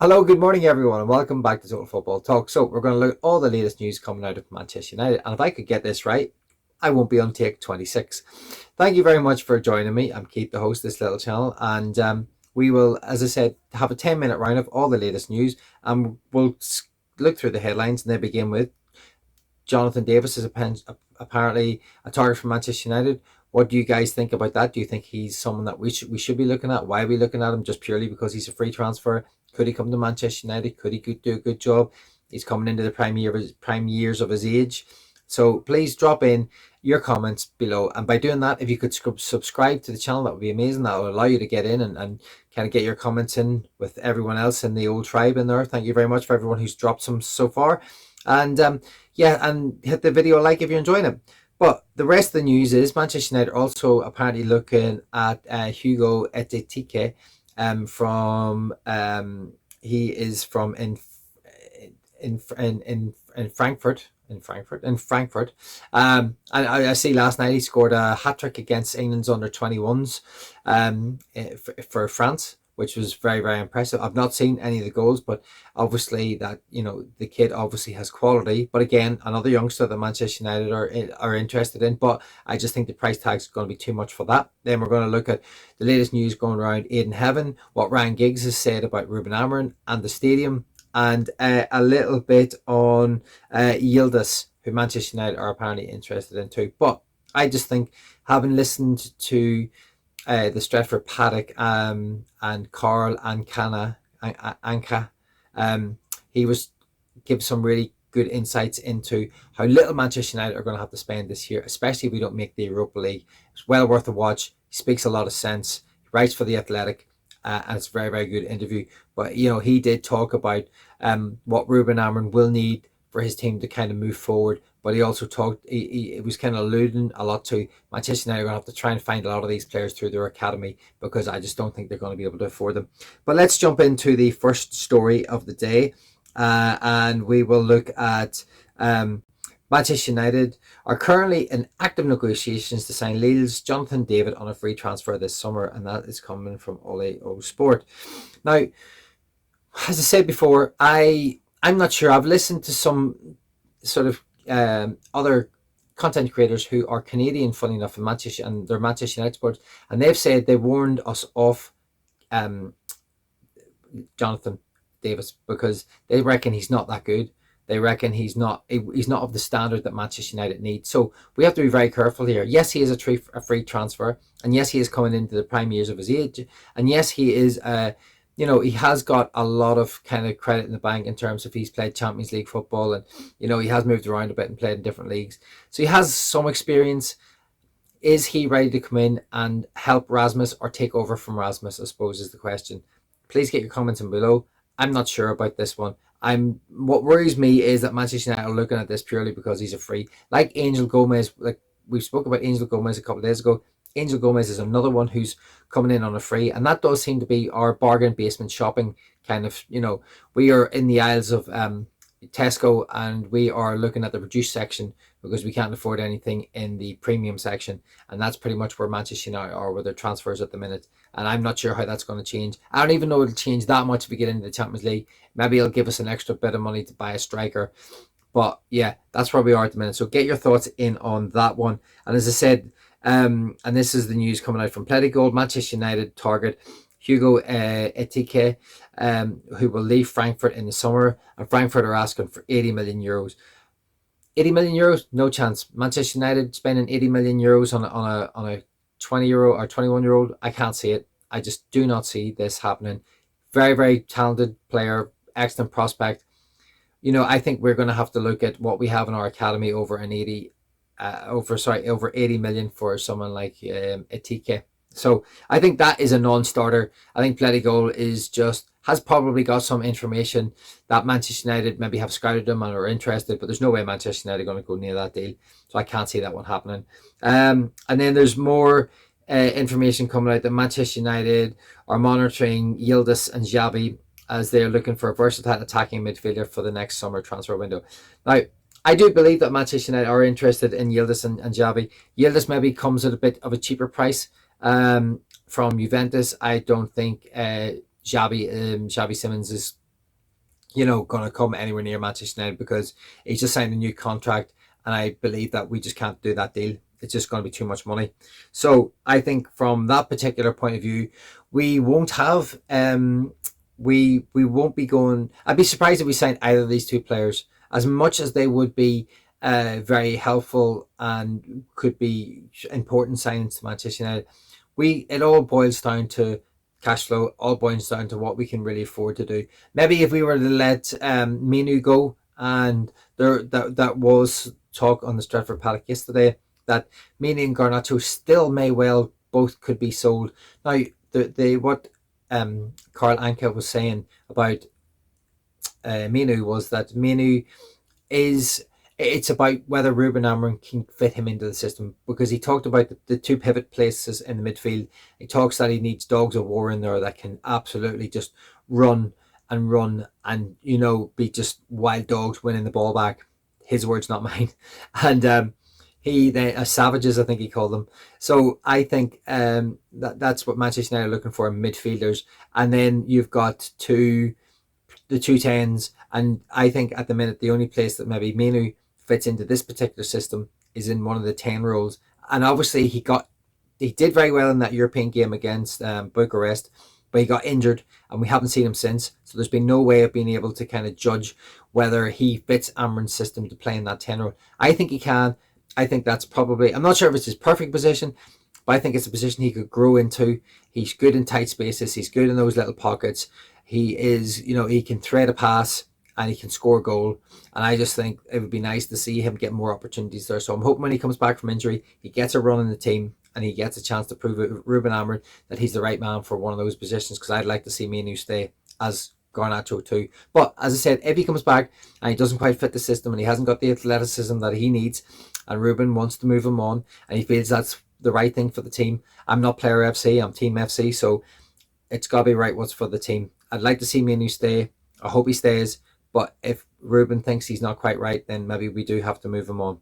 Hello, good morning, everyone, and welcome back to Total Football Talk. So, we're going to look at all the latest news coming out of Manchester United, and if I could get this right, I won't be on take 26. Thank you very much for joining me. I'm Keith, the host of this little channel, and we will, as I said, have a 10-minute round of all the latest news, and we'll look through the headlines, and they begin with Jonathan Davis is apparently a target for Manchester United. What do you guys think about that? Do you think he's someone that we should be looking at? Why are we looking at him? Just purely because he's a free transfer? Could he come to Manchester United? Could he do a good job? He's coming into the prime years of his age. So please drop in your comments below. And by doing that, if you could subscribe to the channel, that would be amazing. That will allow you to get in and kind of get your comments in with everyone else in the old tribe in there. Thank you very much for everyone who's dropped some so far. And and hit the video like if you're enjoying it. But the rest of the news is Manchester United also apparently looking at Hugo Ekitike he is from in Frankfurt. And I see last night he scored a hat-trick against England's under-21s for France, which was very, very impressive. I've not seen any of the goals, but obviously that, the kid obviously has quality. But again, another youngster that Manchester United are interested in, but I just think the price tag is going to be too much for that. Then we're going to look at the latest news going around Ayden Heaven, what Ryan Giggs has said about Ruben Amorim and the stadium, and a little bit on Yildiz, who Manchester United are apparently interested in too. But I just think, having listened to the Stretford Paddock and Carl Anka, he was give some really good insights into how little Manchester United are going to have to spend this year, especially if we don't make the Europa League. It's well worth a watch. He speaks a lot of sense. He writes for The Athletic, and it's a very, very good interview. But he did talk about what Ruben Amorim will need for his team to kind of move forward. But he also talked, he was kind of alluding a lot to Manchester United are going to have to try and find a lot of these players through their academy, because I just don't think they're going to be able to afford them. But let's jump into the first story of the day, and we will look at Manchester United are currently in active negotiations to sign Lille's Jonathan David on a free transfer this summer, and that is coming from Ole Sport. Now, as I said before, I'm not sure. I've listened to some sort of other content creators who are Canadian, funny enough, in Manchester, and they're Manchester United supporters, and they've said they warned us off Jonathan Davis because they reckon he's not that good. They reckon he's not of the standard that Manchester United needs. So we have to be very careful here. Yes, he is a free transfer, and yes, he is coming into the prime years of his age, and yes, he is he has got a lot of kind of credit in the bank in terms of he's played Champions League football, and he has moved around a bit and played in different leagues, so he has some experience. Is he ready to come in and help Rasmus or take over from Rasmus, I suppose, is the question. Please get your comments in below. I'm not sure about this one. What worries me is that Manchester United are looking at this purely because he's a free, like Angel Gomez. Like we spoke about Angel Gomez a couple of days ago. Angel Gomez is another one who's coming in on a free, and that does seem to be our bargain basement shopping kind of. We are in the aisles of Tesco, and we are looking at the reduced section because we can't afford anything in the premium section, and that's pretty much where Manchester United are with their transfers at the minute. And I'm not sure how that's going to change. I don't even know it'll change that much if we get into the Champions League. Maybe it'll give us an extra bit of money to buy a striker, but yeah, that's where we are at the minute. So get your thoughts in on that one. And as I said, and this is the news coming out from Plenty Gold, Manchester United target Hugo Ekitike, who will leave Frankfurt in the summer, and Frankfurt are asking for 80 million euros. 80 million euros? No chance. Manchester United spending 80 million euros on a 20-year-old or 21-year-old? I can't see it. I just do not see this happening. Very, very talented player, excellent prospect. I think we're going to have to look at what we have in our academy over 80 million for someone like Ekitike. So I think that is a non-starter. I think Plenty Gold has probably got some information that Manchester United maybe have scouted them and are interested, but there's no way Manchester United are going to go near that deal. So I can't see that one happening. And then there's more information coming out that Manchester United are monitoring Yildiz and Xavi as they're looking for a versatile attacking midfielder for the next summer transfer window. Now, I do believe that Manchester United are interested in Yildiz and Xavi. Yildiz maybe comes at a bit of a cheaper price from Juventus. I don't think Xavi Simons is going to come anywhere near Manchester United, because he's just signed a new contract, and I believe that we just can't do that deal. It's just going to be too much money. So I think from that particular point of view, we won't have we won't be going. I'd be surprised if we signed either of these two players, as much as they would be very helpful and could be important signings to Manchester United. It all boils down to cash flow. All boils down to what we can really afford to do. Maybe if we were to let Menu go, and that was talk on the Stratford paddock yesterday that Menu and Garnacho still may well both could be sold. Now, what Carl Anka was saying about Menu was that Menu it's about whether Ruben Amorim can fit him into the system, because he talked about the two pivot places in the midfield. He talks that he needs dogs of war in there that can absolutely just run and be just wild dogs winning the ball back. His words, not mine. And they savages, I think he called them. So I think that's what Manchester United are looking for in midfielders. And then you've got the two tens, and I think at the minute the only place that maybe Menu fits into this particular system is in one of the 10 roles. And obviously he did very well in that European game against Bucharest, but he got injured and we haven't seen him since. So there's been no way of being able to kind of judge whether he fits Amorim's system to play in that 10 role. I think he can. I think that's probably, I'm not sure if it's his perfect position, but I think it's a position he could grow into. He's good in tight spaces. He's good in those little pockets. He is, he can thread a pass and he can score a goal. And I just think it would be nice to see him get more opportunities there. So I'm hoping when he comes back from injury, he gets a run in the team and he gets a chance to prove it, Ruben Amorim, that he's the right man for one of those positions, because I'd like to see Menu stay, as Garnacho too. But as I said, if he comes back and he doesn't quite fit the system and he hasn't got the athleticism that he needs, and Ruben wants to move him on and he feels that's the right thing for the team, I'm not Player FC, I'm Team FC, so it's got to be right what's for the team. I'd like to see Menu stay. I hope he stays. But if Ruben thinks he's not quite right, then maybe we do have to move him on.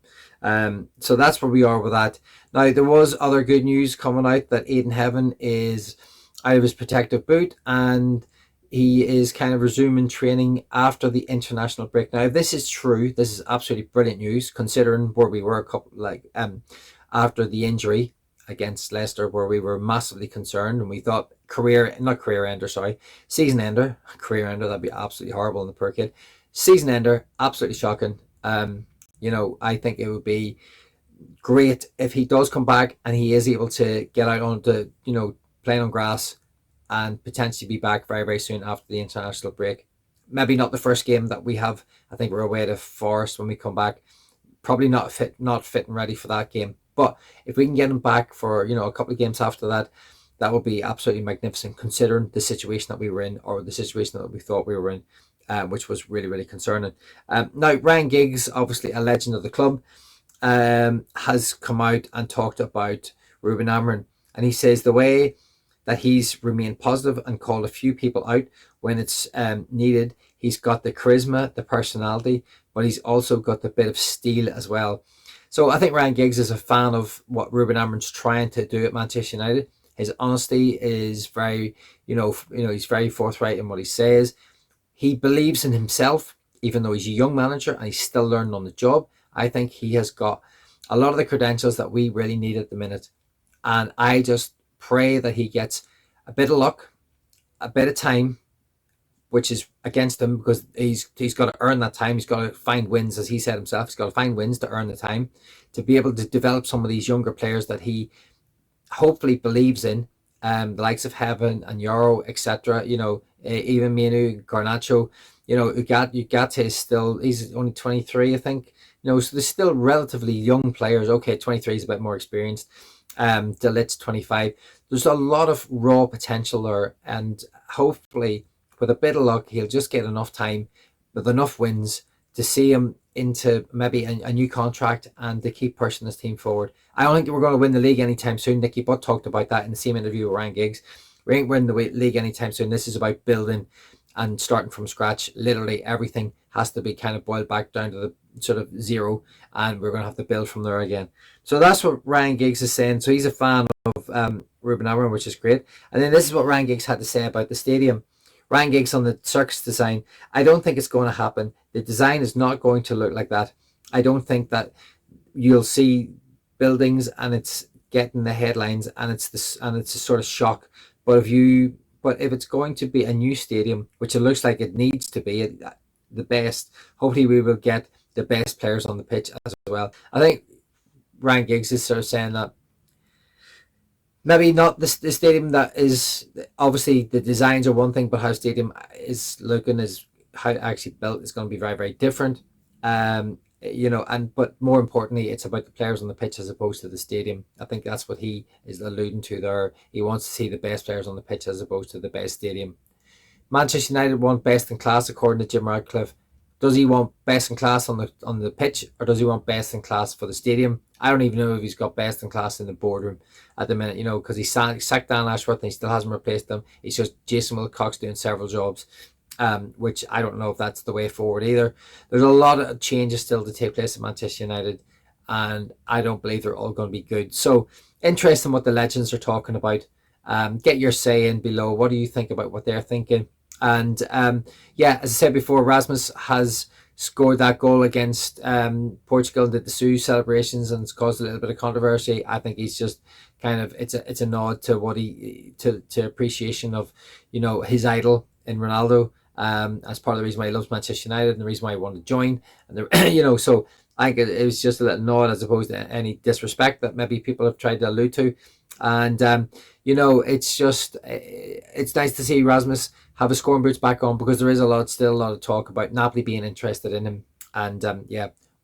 So that's where we are with that. Now, there was other good news coming out that Ayden Heaven is out of his protective boot and he is kind of resuming training after the international break. Now, if this is true, this is absolutely brilliant news, considering where we were after the injury against Leicester, where we were massively concerned and we thought season ender, career ender, that'd be absolutely horrible in the poor kid. Season ender, absolutely shocking. I think it would be great if he does come back and he is able to get out onto, playing on grass and potentially be back very, very soon after the international break. Maybe not the first game that we have. I think we're away to Forest when we come back. Probably not fit and ready for that game. But if we can get him back for, a couple of games after that, that would be absolutely magnificent, considering the situation that we were in, or the situation that we thought we were in, which was really, really concerning. Now, Ryan Giggs, obviously a legend of the club, has come out and talked about Ruben Amorim. And he says the way that he's remained positive and called a few people out when it's needed. He's got the charisma, the personality, but he's also got the bit of steel as well. So I think Ryan Giggs is a fan of what Ruben Amorim's trying to do at Manchester United. His honesty is very, he's very forthright in what he says. He believes in himself, even though he's a young manager and he's still learning on the job. I think he has got a lot of the credentials that we really need at the minute. And I just pray that he gets a bit of luck, a bit of time, which is against him, because he's got to earn that time. He's got to find wins, as he said himself. He's got to find wins to earn the time, to be able to develop some of these younger players that he hopefully believes in, the likes of Heaven and Euro, etc. Even Menu, Garnacho. Ugarte is still, he's only 23, I think. So there's still relatively young players. Okay, 23 is a bit more experienced. De Ligt's 25. There's a lot of raw potential there, and hopefully, with a bit of luck, he'll just get enough time with enough wins to see him into maybe a new contract and to keep pushing this team forward. I don't think we're going to win the league anytime soon. Nicky Butt talked about that in the same interview with Ryan Giggs. We ain't winning the league anytime soon. This is about building and starting from scratch. Literally everything has to be kind of boiled back down to the sort of zero, and we're going to have to build from there again. So that's what Ryan Giggs is saying. So he's a fan of Ruben Amorim, which is great. And then this is what Ryan Giggs had to say about the stadium. Ryan Giggs on the circus design. I don't think it's going to happen. The design is not going to look like that. I don't think that you'll see buildings and it's getting the headlines and it's a sort of shock. But if it's going to be a new stadium, which it looks like it needs to be, the best, hopefully we will get the best players on the pitch as well. I think Ryan Giggs is sort of saying that maybe not the stadium that is, obviously the designs are one thing, but how stadium is looking, is how it actually built, is going to be very, very different. But more importantly, it's about the players on the pitch as opposed to the stadium. I think that's what he is alluding to there. He wants to see the best players on the pitch as opposed to the best stadium. Manchester United want best in class, according to Jim Radcliffe. Does he want best in class on the pitch, or does he want best in class for the stadium? I don't even know if he's got best in class in the boardroom at the minute, because he sacked Dan Ashworth and he still hasn't replaced them. It's just Jason Wilcox doing several jobs, which I don't know if that's the way forward either. There's a lot of changes still to take place at Manchester United, and I don't believe they're all going to be good. So, interesting what the legends are talking about. Get your say in below. What do you think about what they're thinking? And as I said before, Rasmus has scored that goal against Portugal and did the Sue celebrations, and it's caused a little bit of controversy. I think he's just kind of, it's a nod to what to appreciation of, his idol in Ronaldo, as part of the reason why he loves Manchester United and the reason why he wanted to join. And so I think it was just a little nod as opposed to any disrespect that maybe people have tried to allude to. And it's just, it's nice to see Rasmus have his scoring boots back on, because there is still a lot of talk about Napoli being interested in him. And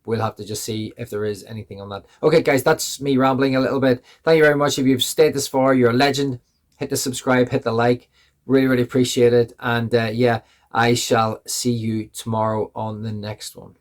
we'll have to just see if there is anything on that. Okay, guys, that's me rambling a little bit. Thank you very much. If you've stayed this far, you're a legend. Hit the subscribe, hit the like. Really, really appreciate it. And I shall see you tomorrow on the next one.